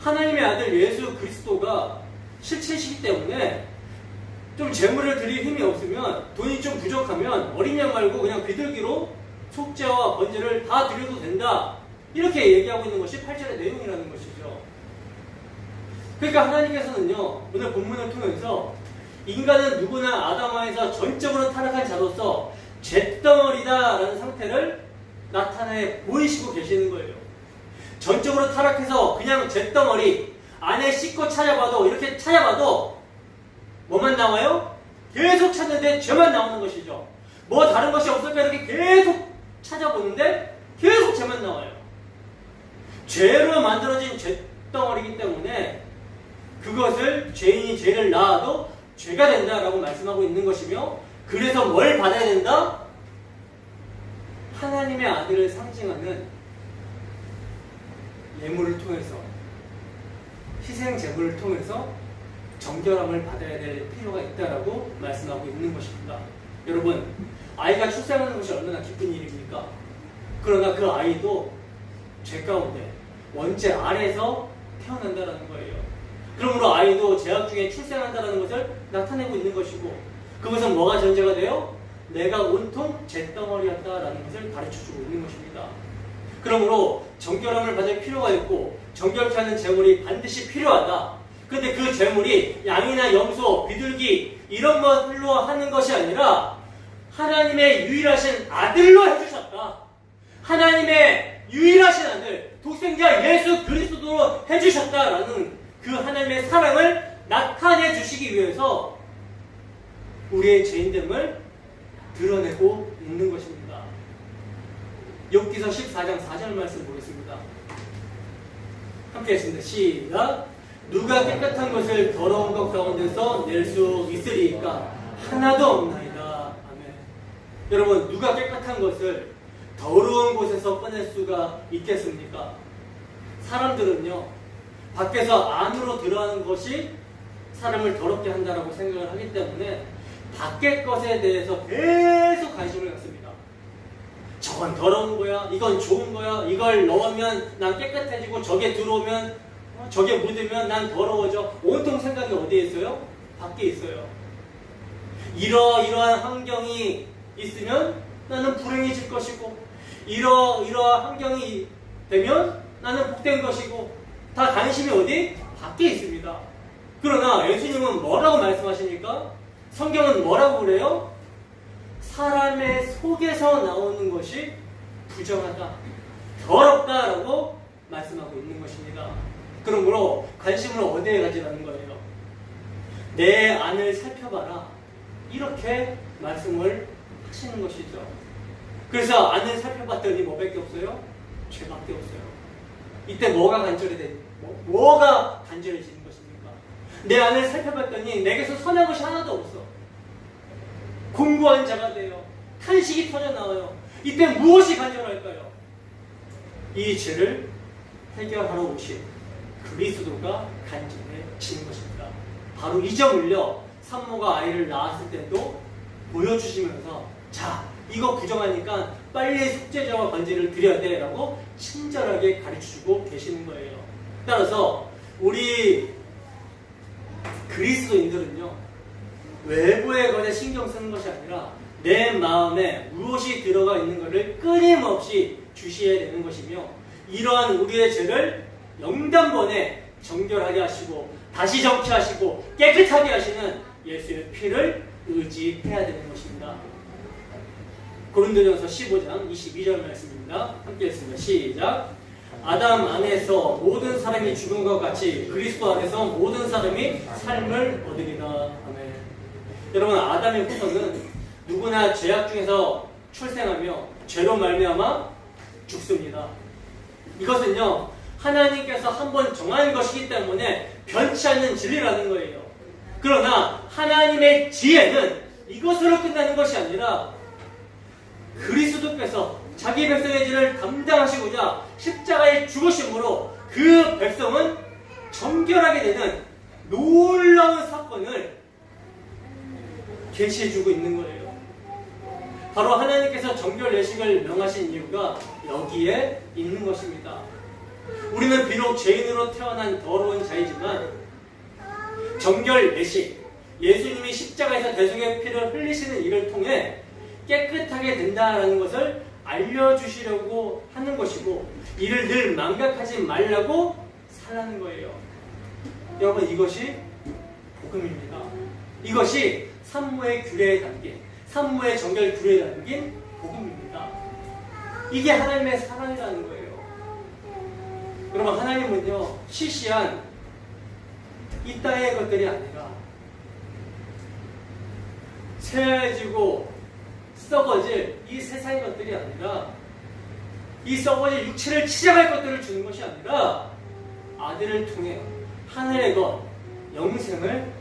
하나님의 아들 예수 그리스도가 실체이시기 때문에 좀 제물을 드릴 힘이 없으면, 돈이 좀 부족하면 어린 양 말고 그냥 비둘기로 속죄와 번제를 다 드려도 된다, 이렇게 얘기하고 있는 것이 8절의 내용이라는 것이죠. 그러니까 하나님께서는요, 오늘 본문을 통해서 인간은 누구나 아담아에서 전적으로 타락한 자로서 잿덩어리다라는 상태를 나타내 보이시고 계시는 거예요. 전적으로 타락해서 그냥 잿덩어리 안에 씻고 찾아봐도, 이렇게 찾아봐도 뭐만 나와요? 계속 찾는데 죄만 나오는 것이죠. 뭐 다른 것이 없을까 이렇게 계속 찾아보는데 계속 죄만 나와요. 죄로 만들어진 잿덩어리이기 때문에 그것을 죄인이 죄를 낳아도 죄가 된다라고 말씀하고 있는 것이며, 그래서 뭘 받아야 된다? 하나님의 아들을 상징하는 예물을 통해서, 희생 제물을 통해서 정결함을 받아야 될 필요가 있다라고 말씀하고 있는 것입니다. 여러분, 아이가 출생하는 것이 얼마나 기쁜 일입니까? 그러나 그 아이도 죄 가운데 원죄 아래에서 태어난다는 거예요. 그러므로 아이도 죄악 중에 출생한다는 것을 나타내고 있는 것이고, 그것은 뭐가 전제가 돼요? 내가 온통 잿덩어리였다라는 것을 가르쳐주고 있는 것입니다. 그러므로 정결함을 받을 필요가 있고 정결케 하는 제물이 반드시 필요하다. 그런데 그 제물이 양이나 염소, 비둘기 이런 것들로 하는 것이 아니라 하나님의 유일하신 아들로 해주셨다. 하나님의 유일하신 아들, 독생자 예수 그리스도로 해주셨다라는 그 하나님의 사랑을 나타내 주시기 위해서 우리의 죄인됨을 드러내고 있는 것입니다. 욥기서 14장 4절 말씀 보겠습니다. 함께 했습니다. 시작. 누가 깨끗한 것을 더러운 것 가운데서 낼 수 있으리까? 하나도 없나이다. 아멘. 여러분, 누가 깨끗한 것을 더러운 곳에서 꺼낼 수가 있겠습니까? 사람들은요, 밖에서 안으로 들어가는 것이 사람을 더럽게 한다라고 생각을 하기 때문에 밖의 것에 대해서 계속 관심을 갖습니다. 저건 더러운 거야, 이건 좋은 거야, 이걸 넣으면 난 깨끗해지고 저게 들어오면, 저게 묻으면 난 더러워져. 온통 생각이 어디에 있어요? 밖에 있어요. 이러이러한 환경이 있으면 나는 불행해질 것이고, 이러이러한 환경이 되면 나는 복된 것이고, 다 관심이 어디? 밖에 있습니다. 그러나 예수님은 뭐라고 말씀하십니까? 성경은 뭐라고 그래요? 사람의 속에서 나오는 것이 부정하다, 더럽다라고 말씀하고 있는 것입니다. 그러므로 관심을 어디에 가지라는 거예요? 내 안을 살펴봐라, 이렇게 말씀을 하시는 것이죠. 그래서 안을 살펴봤더니 뭐밖에 없어요? 죄밖에 없어요. 이때 뭐가 간절해지는 것입니까? 내 안을 살펴봤더니 내게서 선한 것이 하나도 없어. 공고한 자가 돼요. 탄식이 터져나와요. 이때 무엇이 간절할까요? 이 죄를 해결하러 오신 그리스도가 간절해지는 것입니다. 바로 이 점을요, 산모가 아이를 낳았을 때도 보여주시면서, 자, 이거 부정하니까 빨리 속죄자와 번제를 드려야 돼 라고 친절하게 가르쳐주고 계시는 거예요. 따라서 우리 그리스도인들은요, 외부의 것에 신경 쓰는 것이 아니라 내 마음에 무엇이 들어가 있는 것을 끊임없이 주시해야 되는 것이며, 이러한 우리의 죄를 영단번에 정결하게 하시고 다시 정치하시고 깨끗하게 하시는 예수의 피를 의지해야 되는 것입니다. 고린도전서 15장 22절 말씀입니다. 함께 했습니다. 시작. 아담 안에서 모든 사람이 죽은 것 같이 그리스도 안에서 모든 사람이 삶을 얻으리라. 아멘. 여러분, 아담의 후손은 누구나 죄악 중에서 출생하며 죄로 말미암아 죽습니다. 이것은요, 하나님께서 한번 정한 것이기 때문에 변치 않는 진리라는 거예요. 그러나 하나님의 지혜는 이것으로 끝나는 것이 아니라 그리스도께서 자기 백성의 죄를 담당하시고자 십자가에 죽으심으로 그 백성은 정결하게 되는 놀라운 사건을 계시해주고 있는 거예요. 바로 하나님께서 정결 예식을 명하신 이유가 여기에 있는 것입니다. 우리는 비록 죄인으로 태어난 더러운 자이지만 정결 예식, 예수님이 십자가에서 대속의 피를 흘리시는 일을 통해 깨끗하게 된다라는 것을 알려주시려고 하는 것이고, 이를 늘 망각하지 말라고 살라는 거예요. 여러분, 이것이 복음입니다. 이것이 산모의 규례에 담긴, 산모의 정결 규례에 담긴 복음입니다. 이게 하나님의 사랑이라는 거예요. 여러분, 하나님은요, 시시한 이 땅의 것들이 아니라 새해지고 썩어질 이 세상의 것들이 아니라, 이 썩어질 육체를 치장할 것들을 주는 것이 아니라 아들을 통해 하늘의 것, 영생을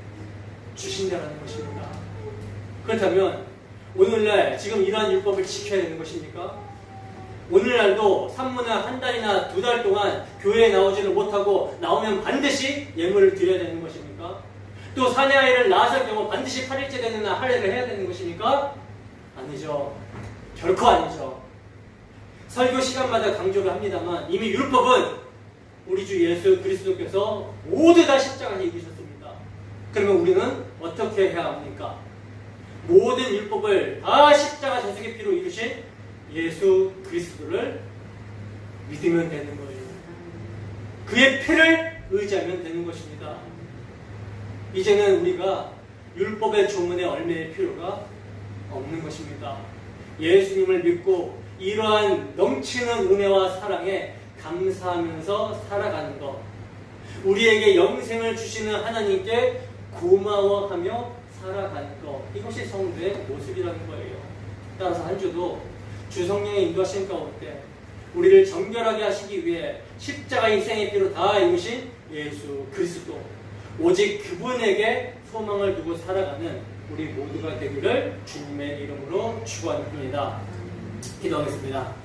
주신다는 것입니다. 그렇다면 오늘날 지금 이러한 율법을 지켜야 되는 것입니까? 오늘날도 산모나 한 달이나 2달 동안 교회에 나오지를 못하고 나오면 반드시 예물을 드려야 되는 것입니까? 또 사내 아이를 낳았을 경우 반드시 8일째 되는 날 할례를 해야 되는 것입니까? 아니죠. 결코 아니죠. 설교 시간마다 강조를 합니다만 이미 율법은 우리 주 예수 그리스도께서 모두 다 십자가에 이기셨습니다. 그러면 우리는 어떻게 해야 합니까? 모든 율법을 다 십자가 저속의 피로 이루신 예수 그리스도를 믿으면 되는 거예요. 그의 피를 의지하면 되는 것입니다. 이제는 우리가 율법의 조문에 얽매일 필요가 없는 것입니다. 예수님을 믿고 이러한 넘치는 은혜와 사랑에 감사하면서 살아가는 것, 우리에게 영생을 주시는 하나님께 고마워하며 살아가는 것, 이것이 성도의 모습이라는 거예요. 따라서 한 주도 주 성령의 인도하심 가운데 우리를 정결하게 하시기 위해 십자가 인생의 피로 다 이루신 예수 그리스도, 오직 그분에게 소망을 두고 살아가는 우리 모두가 되기를 주님의 이름으로 축원합니다. 기도하겠습니다.